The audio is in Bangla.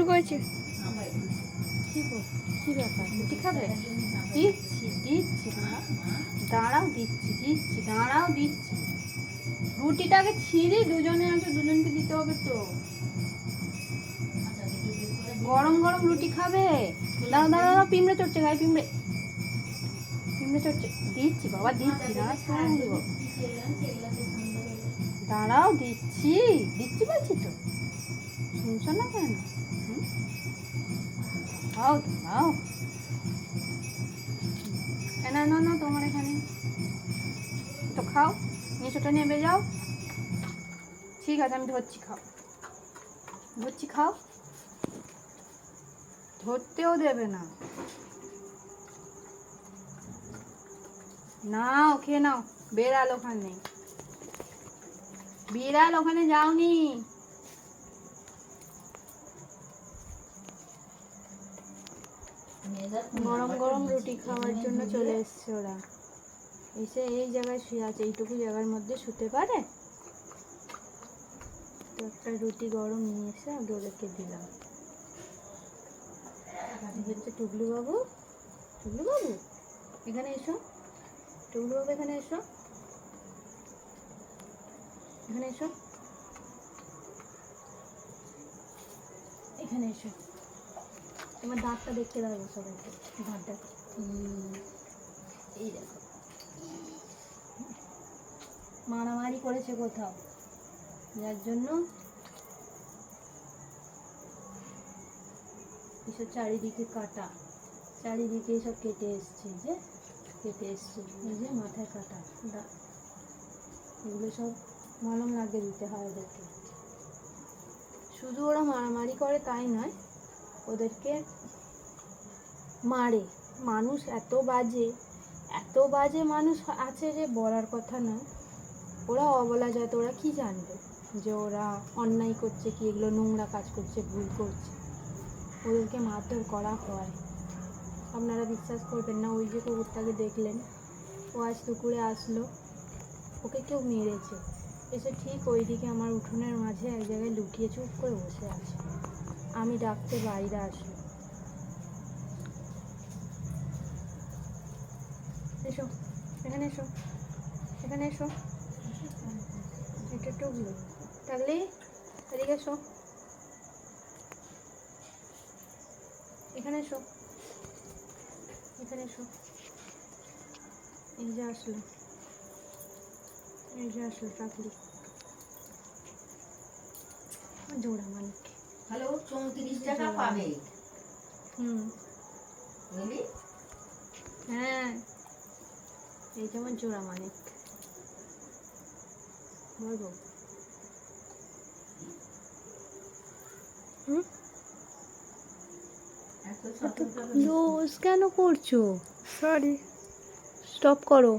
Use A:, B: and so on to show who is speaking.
A: করেছি।
B: কি ব্যাপার, রুটি খাবে? দিচ্ছি দিচ্ছি, দাঁড়াও, দিচ্ছি দিচ্ছি, দাঁড়াও দিচ্ছি। রুটিটাকে ছিঁড়ে দুজনে আছে, দুজনকে দিতে হবে তো। গরম গরম রুটি খাবে? দাঁড়াও দাঁড়াও দাঁড়াও, পিঁমড়ে চড়ছে গায়ে, পিঁমড়ে পিঁমড়ে চড়ছে। দিচ্ছি বাবা, দিচ্ছি, দাঁড়াও, দাঁড়াও, দিচ্ছি দিচ্ছি বলছি তো, শুনছো না কেন? দাও দাও, না না না, তোমার এখানে তো খাও, নিচুটা নেমে যাও। ঠিক আছে, আমি ধরছি, খাও, ধরছি, খাও। ধরতেও দেবে না। নাও, খেয়ে নাও। বেড়াল ওখানে, বিড়াল ওখানে যাওনি। গরম গরম রুটি খাওয়ার জন্য চলে এসছে ওরা। এসে এই জায়গায় শুয়ে আছে, এইটুকু জায়গার মধ্যে শুতে পারে তো। একটা রুটি গরম নিয়ে এসে আগে ওদেরকে দিলাম। হচ্ছে টুকলু বাবু, টুকলু বাবু এখানে এসো, টুকলু বাবু এখানে এসো, এখানে এসো, এখানে এসো। তোমার দাঁতটা দেখতে লাগবে সবাইকে, দাঁতটা এই দেখো, মারামারি করেছে কোথাও, যার জন্য এসব চারিদিকে কাটা, চারিদিকে এসব কেটে এসছে, যে কেটে এসছে, এই যে মাথায় কাটা, এগুলো সব মলম লাগিয়ে দিতে হয় ওদেরকে। শুধু ওরা মারামারি করে তাই নয়, ওদেরকে মারে। মানুষ এত বাজে, এত বাজে মানুষ আছে যে বলার কথা নয়। ওরা অবলা যায় তো, ওরা কি জানবে যে ওরা অন্যায় করছে কি, এগুলো নোংরা কাজ করছে, ভুল করছে। ওদেরকে মারধর করা হয়। আপনারা বিশ্বাস করবেন না, ওই যে কুকুরটাকে দেখলেন, ও আজ দুপুরে আসলো, ওকে কেউ মেরেছে। এসে ঠিক ওইদিকে আমার উঠোনের মাঝে এক জায়গায় লুকিয়ে চুপ করে বসে আছে। আমি ডাকতে বাইরে আসলো, এসো এখানে, এসো এখানে, এসো। এটা টুকলো, থাকলে এদিকে এসো, এখানে এসো, এখানে এসো। এই যে আসলো, এই যে আসলো টাকলি, জোড়া মানিক।
C: হ্যালো, 34 টাকা পাবে। বুঝলি?
B: হ্যাঁ, এই যেমন জোড়া মানিক বলবো।
A: লুজ কেন করছো? সরি, স্টপ করো।